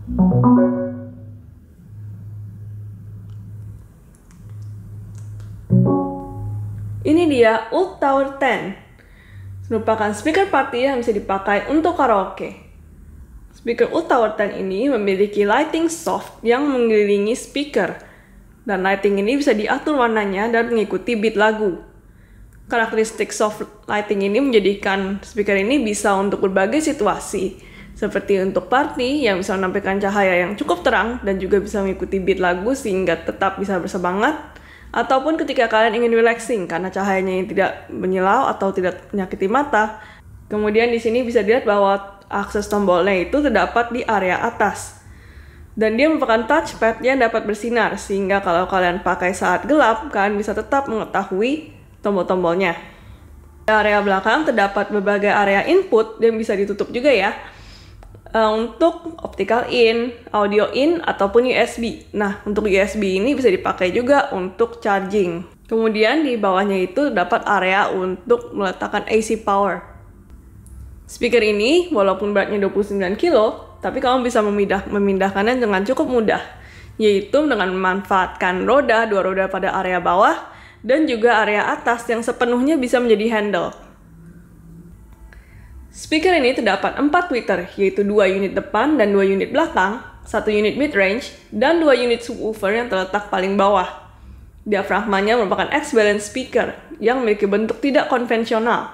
Ini dia Oud Tower 10, merupakan speaker party yang bisa dipakai untuk karaoke. Speaker Oud Tower 10 ini memiliki lighting soft yang mengelilingi speaker, dan lighting ini bisa diatur warnanya dan mengikuti beat lagu. Karakteristik soft lighting ini menjadikan speaker ini bisa untuk berbagai situasi, seperti untuk party yang bisa menampilkan cahaya yang cukup terang dan juga bisa mengikuti beat lagu sehingga tetap bisa bersemangat, ataupun ketika kalian ingin relaxing karena cahayanya yang tidak menyilau atau tidak menyakiti mata. Kemudian di sini bisa dilihat bahwa akses tombolnya itu terdapat di area atas. Dan dia merupakan touchpad yang dapat bersinar, sehingga kalau kalian pakai saat gelap, kalian bisa tetap mengetahui tombol-tombolnya. Di area belakang terdapat berbagai area input yang bisa ditutup juga ya. Untuk optical in, audio in, ataupun USB. Nah, untuk USB ini bisa dipakai juga untuk charging. Kemudian di bawahnya itu terdapat area untuk meletakkan AC power. Speaker ini walaupun beratnya 29 kilo, tapi kamu bisa memindahkannya dengan cukup mudah, yaitu dengan memanfaatkan dua roda pada area bawah dan juga area atas yang sepenuhnya bisa menjadi handle. Speaker ini terdapat 4 tweeter, yaitu 2 unit depan dan 2 unit belakang, 1 unit mid-range, dan 2 unit subwoofer yang terletak paling bawah. Diafragmanya merupakan X-Balance speaker yang memiliki bentuk tidak konvensional.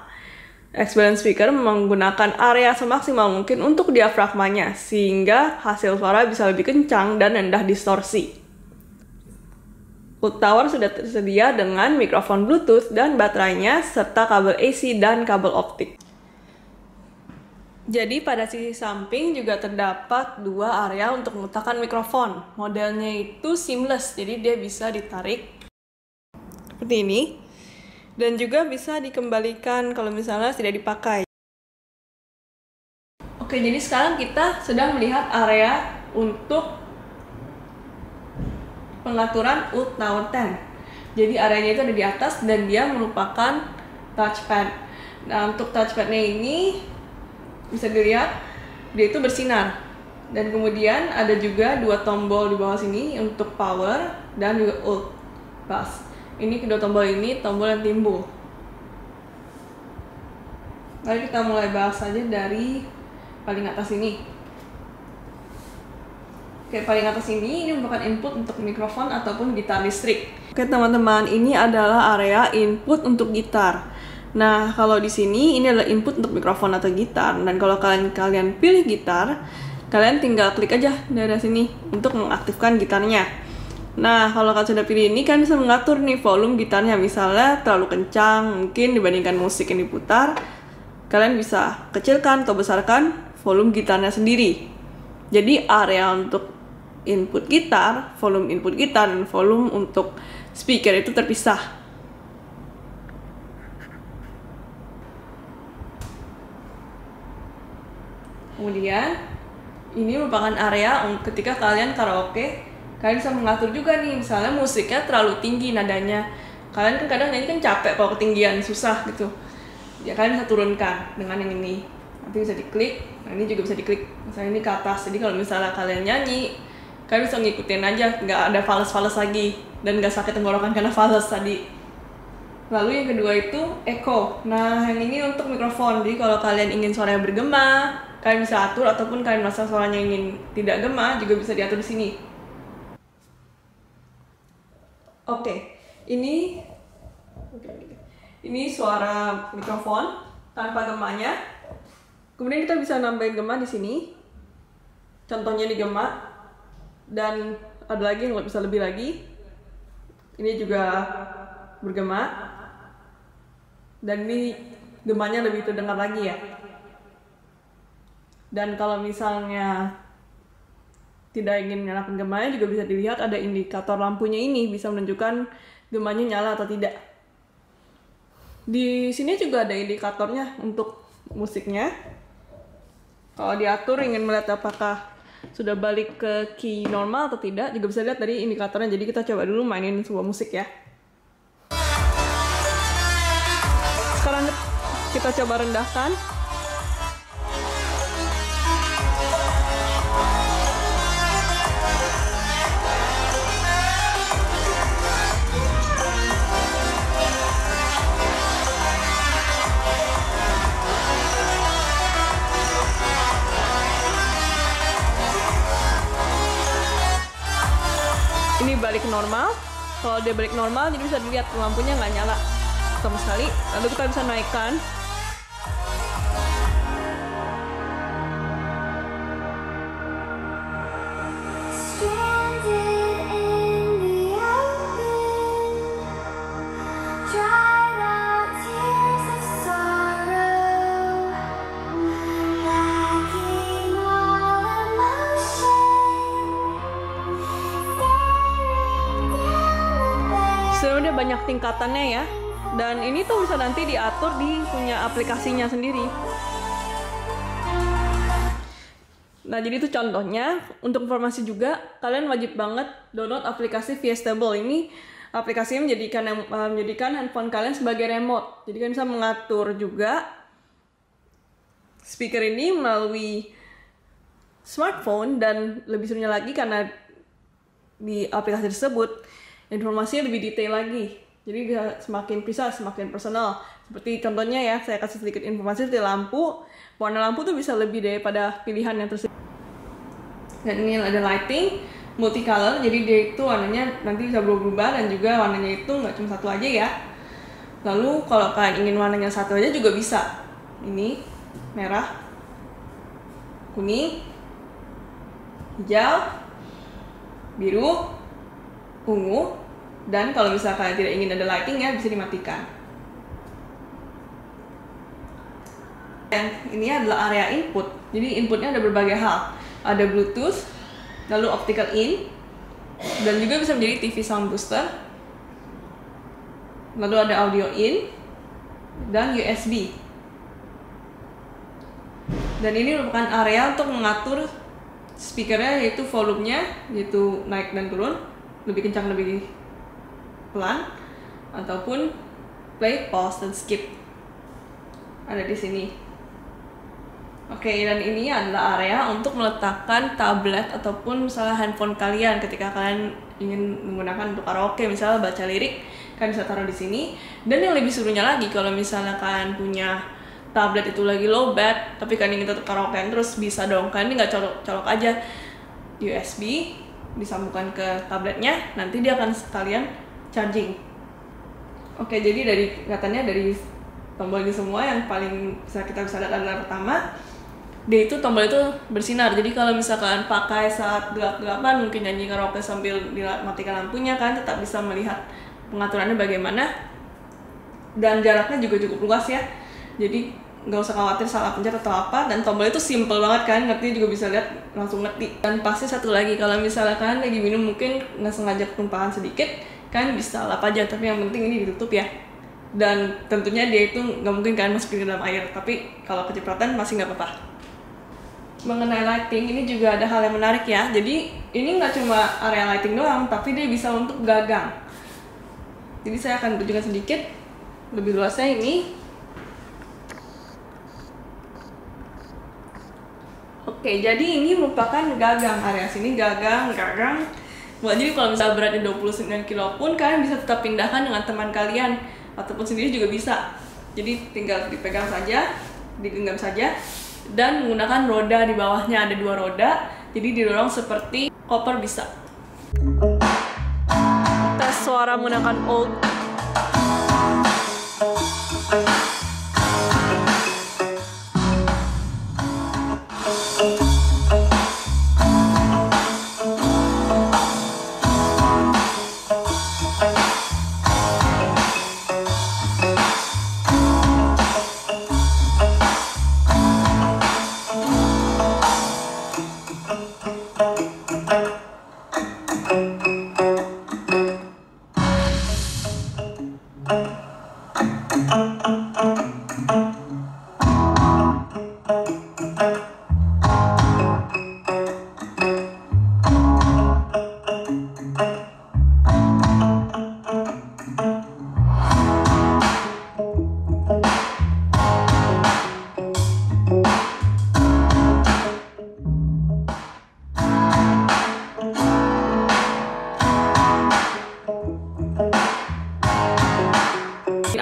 X-Balance speaker menggunakan area semaksimal mungkin untuk diafragmanya, sehingga hasil suara bisa lebih kencang dan rendah distorsi. Oud Tower sudah tersedia dengan mikrofon Bluetooth dan baterainya, serta kabel AC dan kabel optik. Jadi pada sisi samping juga terdapat 2 area untuk meletakkan mikrofon. Modelnya itu seamless, jadi dia bisa ditarik seperti ini. Dan juga bisa dikembalikan kalau misalnya tidak dipakai. Oke, jadi sekarang kita sedang melihat area untuk pengaturan Oud Tower 10. Jadi areanya itu ada di atas dan dia merupakan touchpad. Nah, untuk touchpadnya ini bisa dilihat dia itu bersinar, dan kemudian ada juga 2 tombol di bawah sini untuk power dan juga Oud bass. Ini kedua tombol ini tombol yang timbul. Lalu kita mulai bahas saja dari paling atas ini. Oke, paling atas ini merupakan input untuk mikrofon ataupun gitar listrik. Oke teman-teman, ini adalah area input untuk gitar. Nah, kalau di sini ini adalah input untuk mikrofon atau gitar, dan kalau kalian pilih gitar, kalian tinggal klik aja dari sini untuk mengaktifkan gitarnya. Nah, kalau kalian sudah pilih ini, kalian bisa mengatur nih volume gitarnya, misalnya terlalu kencang mungkin dibandingkan musik yang diputar, kalian bisa kecilkan atau besarkan volume gitarnya sendiri. Jadi area untuk input gitar, volume input gitar, dan volume untuk speaker itu terpisah. Kemudian, ini merupakan area ketika kalian karaoke, kalian bisa mengatur juga nih, misalnya musiknya terlalu tinggi nadanya. Kalian kan kadang nyanyi kan capek kalau ketinggian, susah gitu. Ya kalian bisa turunkan dengan yang ini. Nanti bisa diklik, nah ini juga bisa diklik. Misalnya ini ke atas, jadi kalau misalnya kalian nyanyi, kalian bisa ngikutin aja, nggak ada fales-fales lagi, dan nggak sakit tenggorokan karena fales tadi. Lalu yang kedua itu echo. Nah, yang ini untuk mikrofon, jadi kalau kalian ingin suaranya bergema, kalian bisa atur, ataupun kalian merasa suaranya ingin tidak gema juga bisa diatur di sini. Oke, ini suara mikrofon tanpa gemanya. Kemudian kita bisa nambahin gema di sini. Contohnya di gema, dan ada lagi yang bisa lebih lagi. Ini juga bergema, dan ini gemanya lebih terdengar lagi ya. Dan kalau misalnya tidak ingin nyalakan gemanya, juga bisa dilihat ada indikator lampunya ini, bisa menunjukkan gemanya nyala atau tidak. Di sini juga ada indikatornya untuk musiknya. Kalau diatur ingin melihat apakah sudah balik ke key normal atau tidak, juga bisa lihat dari indikatornya. Jadi kita coba dulu mainin sebuah musik ya. Sekarang kita coba rendahkan. Ini balik normal. Kalau dia balik normal, jadi bisa dilihat lampunya nggak nyala sama sekali. Lalu kita bisa naikkan. Sebenarnya banyak tingkatannya ya, dan ini tuh bisa nanti diatur di punya aplikasinya sendiri. Nah, jadi itu contohnya. Untuk informasi juga, kalian wajib banget download aplikasi Fiestable. Ini aplikasinya menjadikan handphone kalian sebagai remote. Jadi kalian bisa mengatur juga speaker ini melalui smartphone, dan lebih serunya lagi karena di aplikasi tersebut informasinya lebih detail lagi, jadi bisa semakin precise, semakin personal. Seperti contohnya ya, saya kasih sedikit informasi seperti lampu. Warna lampu tuh bisa lebih daripada pilihan yang tersedia. Dan ini ada lighting multicolor, jadi dia itu warnanya nanti bisa berubah, dan juga warnanya itu nggak cuma satu aja ya. Lalu kalau kalian ingin warnanya satu aja juga bisa. Ini merah, kuning, hijau, biru, ungu. Dan kalau misalkan kalian tidak ingin ada lighting ya, bisa dimatikan. Dan ini adalah area input. Jadi inputnya ada berbagai hal. Ada Bluetooth, lalu optical in, dan juga bisa menjadi TV sound booster. Lalu ada audio in, dan USB. Dan ini merupakan area untuk mengatur speakernya, yaitu volumenya, yaitu naik dan turun, lebih kencang, lebih pelan, ataupun play, pause, dan skip. Ada di sini. Oke, dan ini adalah area untuk meletakkan tablet ataupun misalnya handphone kalian ketika kalian ingin menggunakan untuk karaoke, misalnya baca lirik, kalian bisa taruh di sini. Dan yang lebih serunya lagi, kalau misalnya kalian punya tablet itu lagi low bat, tapi kalian ingin tetap karaoke terus, bisa dong. Kalian nggak colok aja USB, disambungkan ke tabletnya, nanti dia akan sekalian charging. Oke, jadi katanya dari tombol ini semua yang paling kita bisa lihat adalah pertama, dia itu tombol itu bersinar. Jadi kalau misalkan pakai saat gelap-gelapan, mungkin nyanyi karaoke sambil dimatikan lampunya, kan tetap bisa melihat pengaturannya bagaimana. Dan jaraknya juga cukup luas ya. Jadi nggak usah khawatir salah pencet atau apa. Dan tombol itu simple banget kan, ngerti juga bisa lihat, langsung ngerti. Dan pasti satu lagi, kalau misalkan kalian lagi minum mungkin nggak sengaja ketumpahan sedikit, kan bisa lap aja, tapi yang penting ini ditutup ya. Dan tentunya dia itu nggak mungkin kalian masukin ke dalam air, tapi kalau kecipratan masih nggak apa-apa. Mengenai lighting, ini juga ada hal yang menarik ya. Jadi ini nggak cuma area lighting doang, tapi dia bisa untuk gagang. Jadi saya akan tunjukkan sedikit lebih luasnya ini. Oke, jadi ini merupakan gagang. Area sini gagang. Jadi kalau misalnya beratnya 29 kilo pun, kalian bisa tetap pindahkan dengan teman kalian, ataupun sendiri juga bisa. Jadi tinggal dipegang saja, digenggam saja, dan menggunakan roda di bawahnya, ada 2 roda, jadi didorong seperti koper bisa. Tes suara menggunakan old.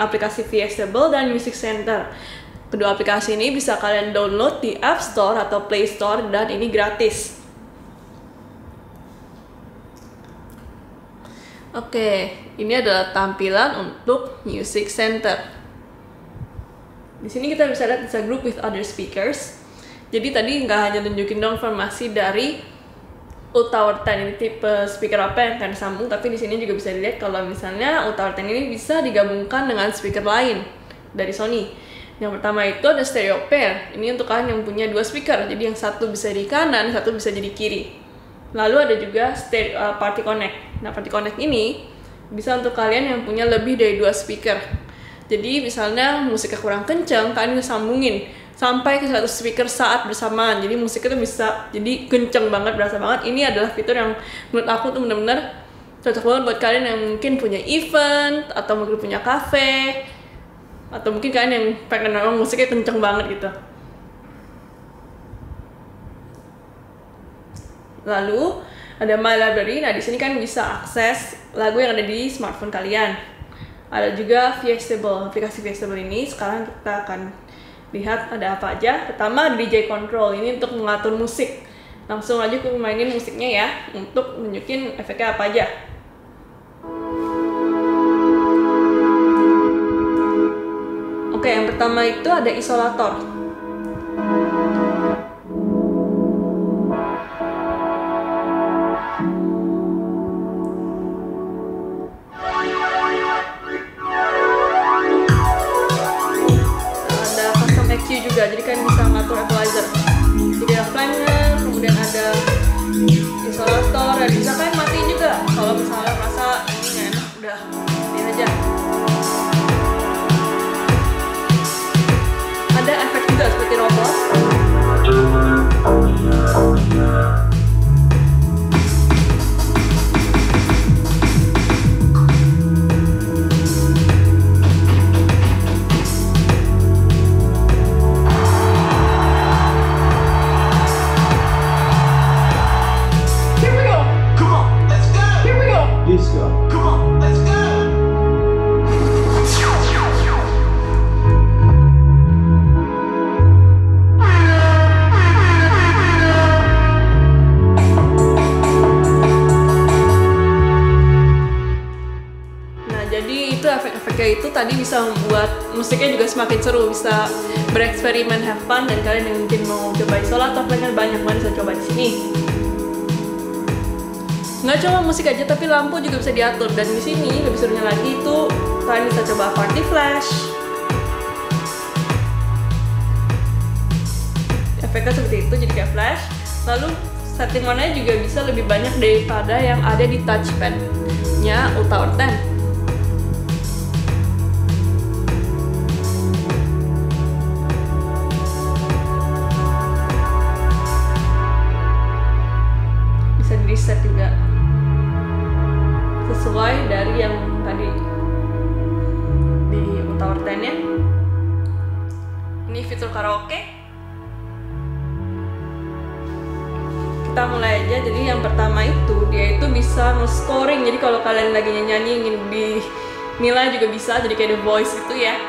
Aplikasi Fiestable dan Music Center. Kedua aplikasi ini bisa kalian download di App Store atau Play Store, dan ini gratis. Oke, ini adalah tampilan untuk Music Center. Di sini kita bisa lihat bisa group with other speakers. Jadi tadi nggak hanya tunjukin dong informasi dari UTower 10 ini tipe speaker apa yang akan disambung, tapi di sini juga bisa dilihat kalau misalnya UTower 10 ini bisa digabungkan dengan speaker lain dari Sony. Yang pertama itu ada stereo pair. Ini untuk kalian yang punya dua speaker, jadi yang satu bisa di kanan, satu bisa jadi kiri. Lalu ada juga Party Connect. Nah, Party Connect ini bisa untuk kalian yang punya lebih dari dua speaker. Jadi misalnya musiknya kurang kencang, kalian bisa sambungin sampai ke 100 speaker saat bersamaan. Jadi musiknya tuh bisa jadi kencang banget, berasa banget. Ini adalah fitur yang menurut aku tuh bener-bener cocok banget buat kalian yang mungkin punya event atau mungkin punya cafe, atau mungkin kalian yang pengen nonton musiknya kencang banget gitu. Lalu ada My Library. Nah, di sini kan bisa akses lagu yang ada di smartphone kalian. Ada juga Festival. Aplikasi Festival ini sekarang kita akan lihat ada apa aja. Pertama, DJ Control. Ini untuk mengatur musik. Langsung aja aku mainin musiknya ya, untuk nunjukin efeknya apa aja. Oke, yang pertama itu ada isolator. Juga, jadi kan bisa ngatur equalizer. Jadi ada flanger, kemudian ada isolator, dan bisa kalian matiin juga kalau misalnya merasa ini nggak enak, udah matiin aja. Ada efek juga seperti robot. Efek-efeknya itu tadi bisa membuat musiknya juga semakin seru, bisa bereksperimen, have fun, dan kalian yang mungkin mau coba isolator, kalian banyak banget bisa coba di sini. Nggak cuma musik aja, tapi lampu juga bisa diatur, dan di sini lebih serunya lagi itu kalian bisa coba party flash. Efeknya seperti itu, jadi kayak flash. Lalu setting warnanya juga bisa lebih banyak daripada yang ada di touchpad-nya UTower 10. Reset juga sesuai dari yang tadi di UTower 10 ya. Ini fitur karaoke. Kita mulai aja. Jadi yang pertama itu dia itu bisa nge-scoring. Jadi kalau kalian lagi nyanyi ingin dinilai juga bisa. Jadi kayak The Voice gitu ya.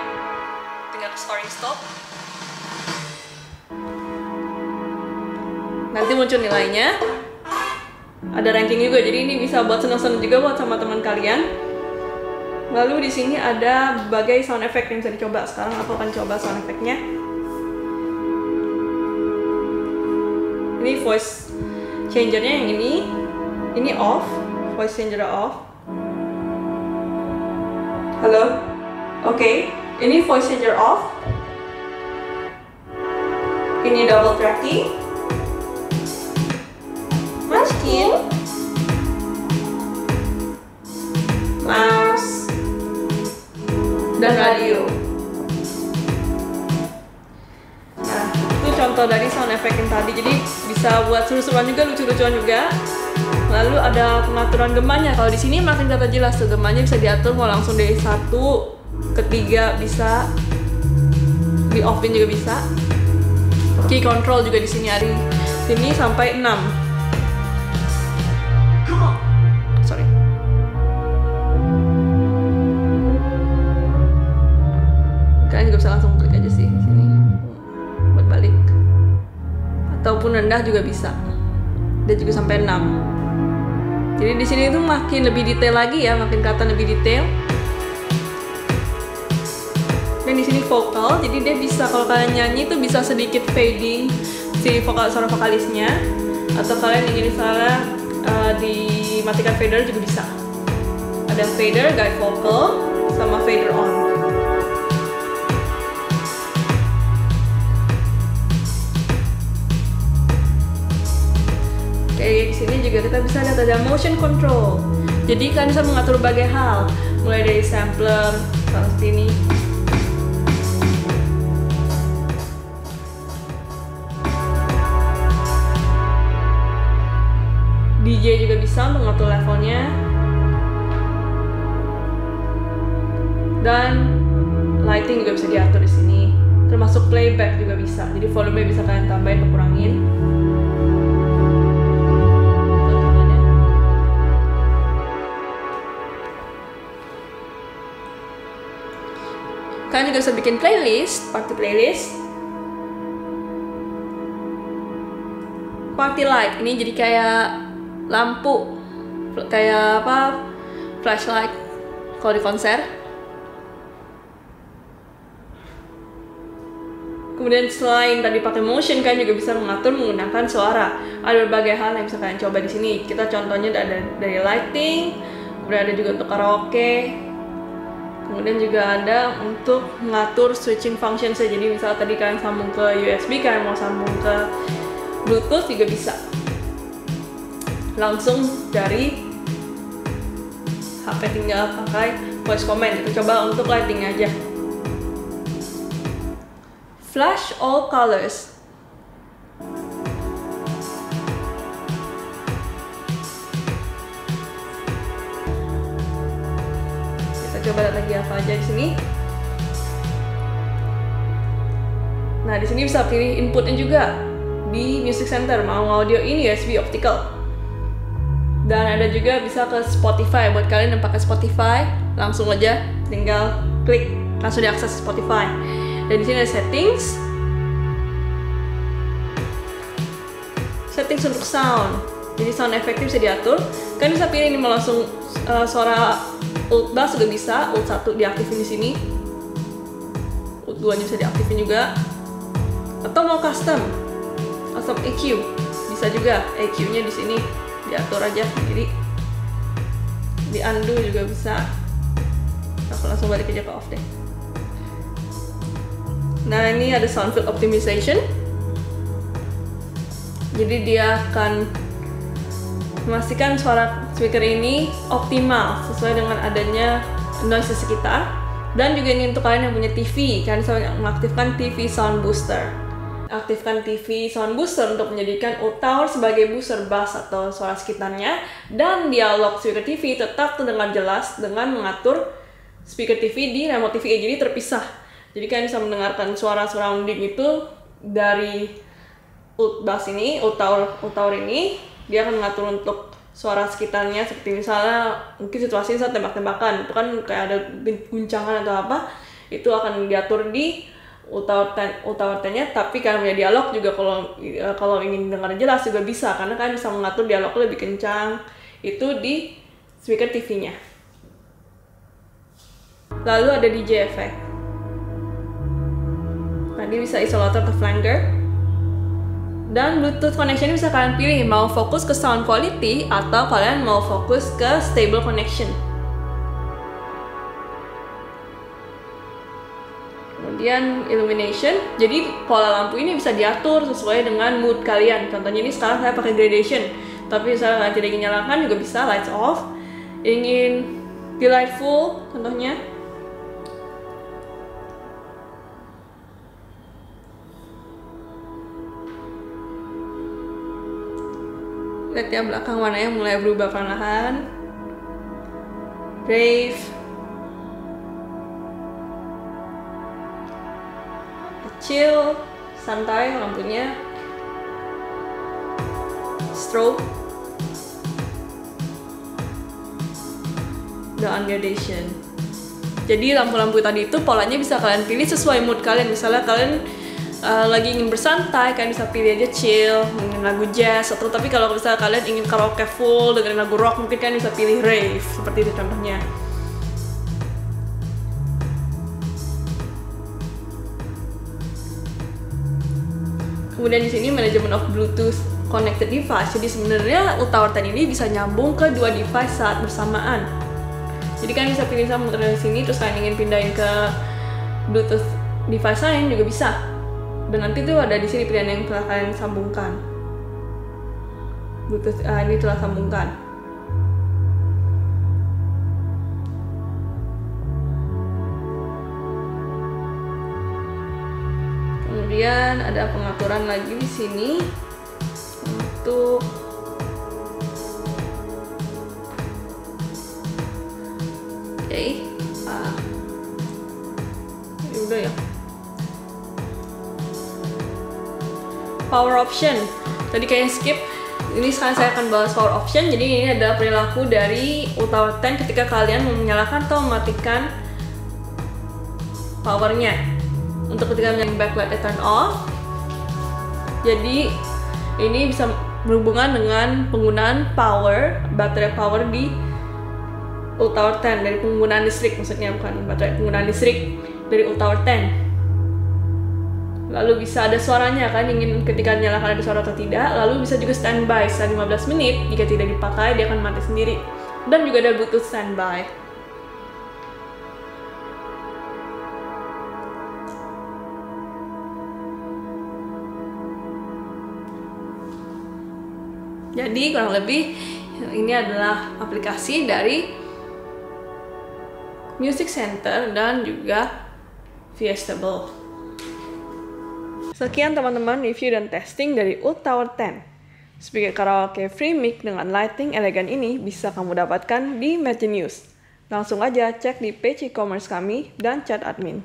Tinggal scoring stop. Nanti muncul nilainya. Ada ranking juga, jadi ini bisa buat seneng-seneng juga buat sama teman kalian. Lalu di sini ada berbagai sound effect yang bisa dicoba. Sekarang aku akan coba sound effect-nya. Ini voice changer-nya yang ini off, voice changer off. Halo, oke. Ini voice changer off. Ini double tracking. Munchkin, mouse, dan radio. Nah, itu contoh dari sound effect yang tadi. Jadi bisa buat seru-seruan juga, lucu-lucuan juga. Lalu ada pengaturan gemanya. Kalau di sini makin kata jelas tuh, gemanya bisa diatur mau langsung dari 1 ke 3 bisa, di offin juga bisa. Key control juga di sini ada. Sini sampai 6. Sorry. Kalian juga bisa langsung klik aja sih di sini buat balik. Ataupun rendah juga bisa. Dia juga sampai 6. Jadi di sini tuh makin lebih detail lagi ya, makin kelihatan lebih detail. Dan di sini vokal, jadi dia bisa kalau kalian nyanyi itu bisa sedikit fading si suara vokalisnya, atau kalian ingin misalnya dimatikan fader juga bisa. Ada fader, guide vocal, sama fader on. Oke, di sini juga kita bisa lihat ada motion control. Jadi kalian bisa mengatur berbagai hal, mulai dari sampler seperti ini. DJ juga bisa mengatur levelnya, dan lighting juga bisa diatur di sini, termasuk playback juga bisa. Jadi volume bisa kalian tambahin atau kurangin. Kalian juga bisa bikin playlist, party light. Ini jadi kayak lampu, kayak apa, flashlight kalau di konser. Kemudian selain tadi pakai motion, kalian juga bisa mengatur menggunakan suara. Ada berbagai hal yang bisa kalian coba di sini. Kita contohnya ada dari lighting, kemudian ada juga untuk karaoke. Kemudian juga ada untuk mengatur switching function. Jadi misalnya tadi kalian sambung ke USB, kalian mau sambung ke Bluetooth juga bisa. Langsung dari HP, tinggal pakai voice command. Kita coba untuk lighting aja. Flash all colors. Kita coba lihat lagi apa aja di sini. Nah, di sini bisa pilih inputnya juga. Di Music Center, mau audio ini USB optical. Dan ada juga bisa ke Spotify. Buat kalian yang pakai Spotify, langsung aja tinggal klik, langsung diakses Spotify. Dan di sini ada settings untuk sound. Jadi sound efektif bisa diatur. Kalian bisa pilih ini mau langsung suara Ult bass juga bisa, Ult 1 diaktifin di sini. Ult 2 nya bisa diaktifin juga. Atau mau custom EQ, bisa juga EQ-nya di sini diatur aja. Jadi di undo juga bisa. Aku langsung balik aja ke off deh. Nah, ini ada sound field optimization. Jadi dia akan memastikan suara speaker ini optimal sesuai dengan adanya noise sekitar. Dan juga ini untuk kalian yang punya TV, kalian bisa mengaktifkan TV Sound Booster. Aktifkan TV Sound Booster untuk menjadikan Ult Tower sebagai booster bass atau suara sekitarnya, dan dialog speaker TV tetap terdengar jelas dengan mengatur speaker TV di remote TV, jadi terpisah. Jadi kalian bisa mendengarkan suara surrounding itu dari Ult bass ini, Ult Tower ini. Dia akan mengatur untuk suara sekitarnya, seperti misalnya mungkin situasi saat tembak-tembakan, itu kan kayak ada guncangan atau apa, itu akan diatur di Ult Tower 10-nya. Tapi kalian punya dialog juga, kalau ingin dengar jelas juga bisa, karena kalian bisa mengatur dialog lebih kencang itu di speaker TV-nya. Lalu ada DJ effect. Tadi bisa isolator atau flanger. Dan Bluetooth connection bisa kalian pilih, mau fokus ke sound quality atau kalian mau fokus ke stable connection. Kemudian illumination, jadi pola lampu ini bisa diatur sesuai dengan mood kalian. Contohnya ini sekarang saya pakai gradation, tapi misalnya kalian tidak ingin nyalakan juga bisa lights off. Ingin delightful contohnya, lihat ya belakang warnanya mulai berubah perlahan. Brave, chill, santai lampunya. Strobe, dan gradation. Jadi lampu-lampu tadi itu polanya bisa kalian pilih sesuai mood kalian. Misalnya kalian lagi ingin bersantai, kalian bisa pilih aja chill, dengerin lagu jazz. Atau tapi kalau misalnya kalian ingin karaoke full, dengerin lagu rock, mungkin kalian bisa pilih rave, seperti itu contohnya. Kemudian di sini manajemen of Bluetooth connected device. Jadi sebenarnya UltraWord 10 ini bisa nyambung ke dua device saat bersamaan. Jadi kalian bisa pilih sama dari sini, terus kalian ingin pindahin ke Bluetooth device lain juga bisa. Dan nanti tuh ada di sini pilihan yang telah kalian sambungkan. Bluetooth ini telah sambungkan. Kemudian ada pengaturan lagi di sini untuk udah ya. Power option. Tadi kayaknya skip. Ini sekarang saya akan bahas power option. Jadi ini adalah perilaku dari UltraWord 10 ketika kalian menyalakan atau mematikan powernya. Untuk ketika menyalakan backlight turn off. Jadi ini bisa berhubungan dengan penggunaan power, baterai power di UltraWord 10, dari penggunaan listrik, maksudnya bukan baterai, penggunaan listrik dari UltraWord 10. Lalu bisa ada suaranya kan, ingin ketika nyalakan ada suara atau tidak. Lalu bisa juga standby setelah 15 menit, jika tidak dipakai dia akan mati sendiri. Dan juga ada Bluetooth standby. Jadi kurang lebih ini adalah aplikasi dari Music Center dan juga Feastable. Sekian teman-teman review dan testing dari UltraWord 10. Speaker karaoke free mic dengan lighting elegan ini bisa kamu dapatkan di Magenius. Langsung aja cek di page e-commerce kami dan chat admin.